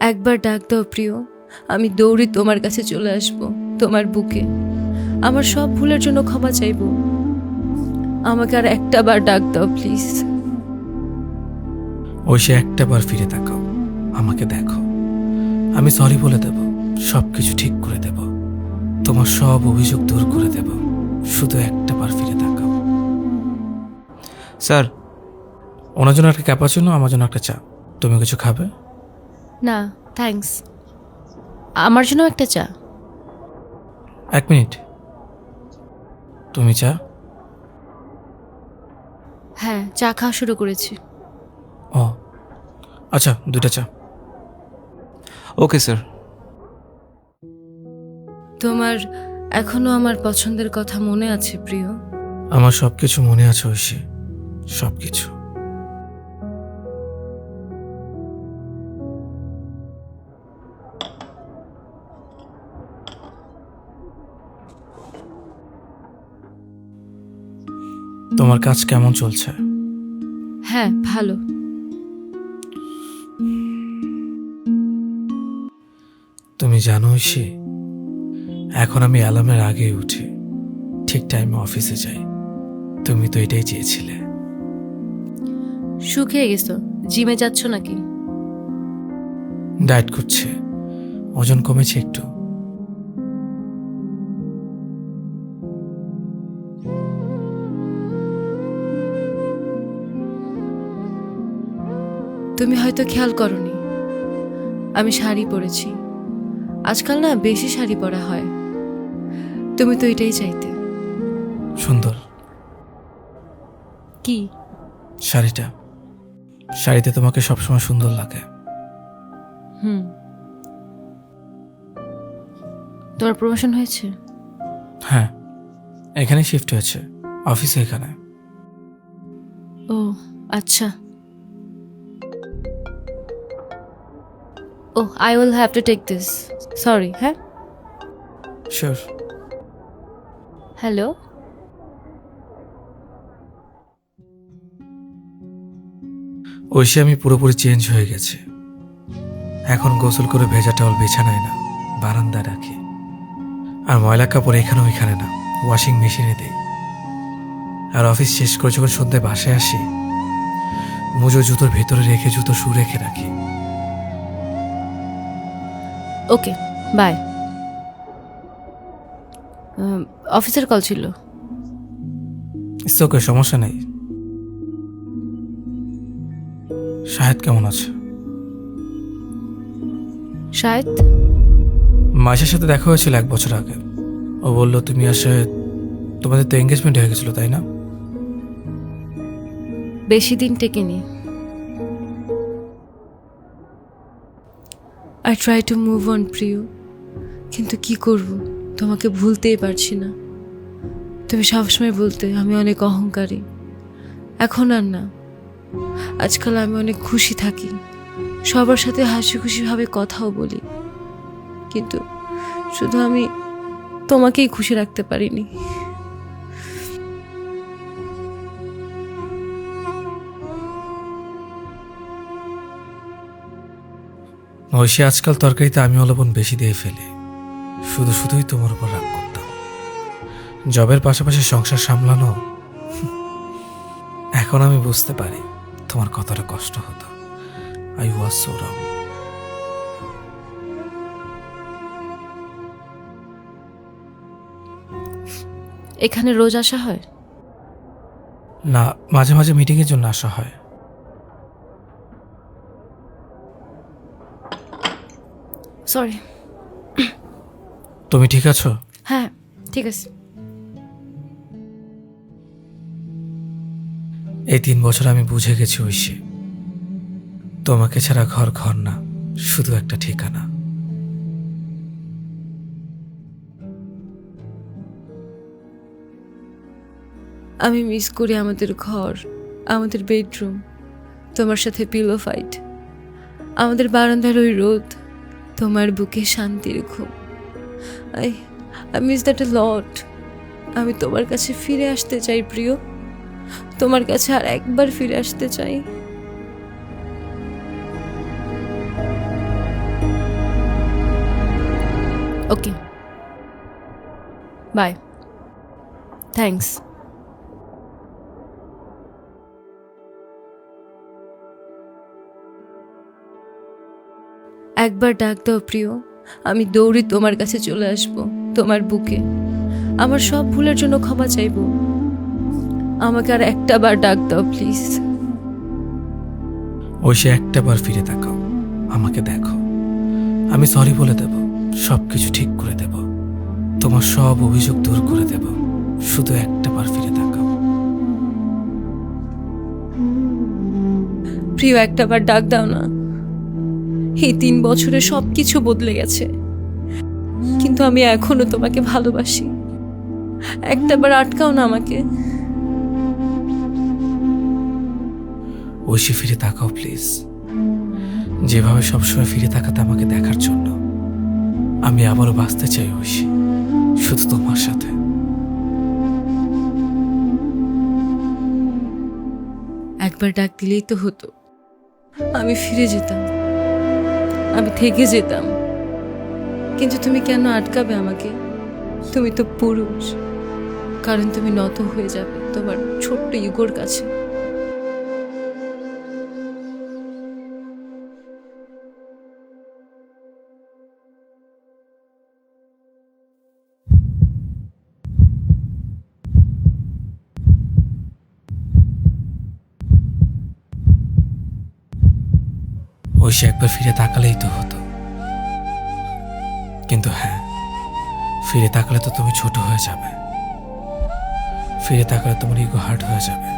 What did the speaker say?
একবার ডাক দাও প্রিয়, আমি দৌড়ে তোমার কাছে চলে আসব, তোমার বুকে। আমার সব ভুলের জন্য ক্ষমা চাইব। আমাকে আর একটা বার ডাক দাও প্লিজ। ঐশী, একটা বার ফিরে তাকাও, আমাকে দেখো। আমি সরি বলে দেব, সবকিছু ঠিক করে দেব, তোমার সব অভিযোগ দূর করে দেব। শুধু একটা বার ফিরে তাকাও। স্যার, ওনার জন্য একটা ক্যাপাচিনো, আমার জন্য একটা চা। তুমি কিছু খাবে? না থ্যাঙ্কস, আমার জন্য একটা চা। 1 মিনিট। তুমি চা? হ্যাঁ, চা খাওয়া শুরু করেছি। ও আচ্ছা, 2টা চা। Okay sir. তোমার এখনো আমার পছন্দের কথা মনে আছে প্রিয়? আমার সবকিছু মনে আছে ঐশী, সবকিছু। তোমার কাজ কেমন চলছে? হ্যাঁ ভালো। তুমি জানো ঐশী, এখন আমি অ্যালার্মের আগেই উঠি, ঠিক টাইমে অফিসে যাই। তুমি তো এটাই চেয়েছিলে। শুকিয়ে গেছো, জিমে যাচ্ছ নাকি? ডায়েট করছে, ওজন কমেছে একটু। তুমি হয়তো খেয়াল করনি, আমি শাড়ি পরেছি। আজকাল না বেশি শাড়ি পরা হয়, তুমি তো এটাই চাইতে। সুন্দর কি? শাড়িটা। শাড়িতে তোমাকে সবসময় সুন্দর লাগে। তোমার প্রমোশন হয়েছে? হ্যাঁ, এখানে শিফট হয়েছে, অফিসে এখানে। ও আচ্ছা। Oh I will have to take this, sorry. হ্যাঁ, শিওর। হ্যালো। ঐশী, আমি পুরোপুরি চেঞ্জ হয়ে গেছি। এখন গোসল করে ভেজা টাওয়াল বিছানায় না, বারান্দায় রাখি। আর ময়লা কাপড় এখানে ওইখানে না, ওয়াশিং মেশিনে দেই। আর অফিস শেষ করে যখন সন্ধ্যায় বাসায় আসি, মুজো জুতোর ভেতরে রেখে জুতো শু রেখে রাখি। Okay bye. অফিসের কল ছিল। ইটস ওকে, সমস্যা নেই। শাহেদ কেমন আছে? শায়দ। মাসের সাথে দেখা হয়েছিল 1 বছর আগে। ও বলল তুমি আর শাহেদ, তোমাদের তো এঙ্গেজমেন্ট হয়ে গেছিল, তাই না? বেশি দিন টেকেনি। I try to move on প্রিয়, কিন্তু কি করব, তোমাকে ভুলতেই পারছি না। তুমি সবসময় বলতে আমি অনেক অহংকারী, এখন আর না। আজকাল আমি অনেক খুশি থাকি, সবার সাথে হাসি খুশিভাবে কথাও বলি, কিন্তু শুধু আমি তোমাকেই খুশি রাখতে পারিনি। ঐশী, আজকাল তরকারিতে আমি লবণ বেশি দিয়ে ফেলি। শুধুই তোমার উপর রাগ করতাম। জবের পাশাপাশি সংসার সামলানো, এখন আমি বুঝতে পারি তোমার কতটা কষ্ট হতো। আই ওয়াজ সো রং। এখানে রোজ আসা হয়? না, মাঝে মাঝে মিটিংয়ের জন্য আসা হয়। সরি। তুমি ঠিক আছো? হ্যাঁ ঠিক আছে। এই 3 বছর আমি বুঝে গেছি ঐশী, তোমাকে ছাড়া ঘর ঘর না, শুধু একটা ঠিকানা। আমি মিস করি আমাদের ঘর, আমাদের বেডরুম, তোমার সাথে পিলো ফাইট, আমাদের বারান্দার ওই রোদ, তোমার বুকে শান্তির ঘুম। আই মিস দ্যাট এ লট। আমি তোমার কাছে ফিরে আসতে চাই প্রিয়, তোমার কাছে আর একবার ফিরে আসতে চাই। ওকে, বাই। থ্যাঙ্কস। একবার ডাক দাও প্রিয়, আমি দৌড়ে তোমার কাছে চলে আসব, তোমার বুকে। আমার সব ভুলের জন্য ক্ষমা চাইব। আমাকে আর একটা বার ডাক দাও প্লিজ। ঐশী একটা বার ফিরে তাকাও, আমাকে দেখো। আমি সরি বলে দেব, সব কিছু ঠিক করে দেব, তোমার সব অভিযোগ দূর করে দেব। শুধু একটা বার ফিরে তাকাও। প্রিয়, একটা বার ডাক দাও না। এই 3 বছরে সব কিছু বদলে গেছে, কিন্তু আমি এখনো তোমাকে ভালোবাসি। একটা বার আটকাও না আমাকে। ঐশী ফিরে তাকাও প্লিজ। যেভাবে সবসময় ফিরে তাকাতে আমাকে দেখার জন্য। আমি আবারও বাঁচতে চাই ঐশী, শুধু তোমার সাথে। একবার ডাক দিলেই তো হতো, আমি ফিরে যেতাম, আমি থেকে যেতাম। কিন্তু তুমি কেন আটকাবে আমাকে? তুমি তো পুরুষ, কারণ তুমি নত হয়ে যাবে তোমার ছোট্ট ইগোর কাছে। ঐশী একবার ফিরে তাকালেই তো হতো। কিন্তু হ্যাঁ, ফিরে তাকালে তো তুমি ছোট হয়ে যাবে। ফিরে তাকালে তোমার ইগো হার্ট হয়ে যাবে।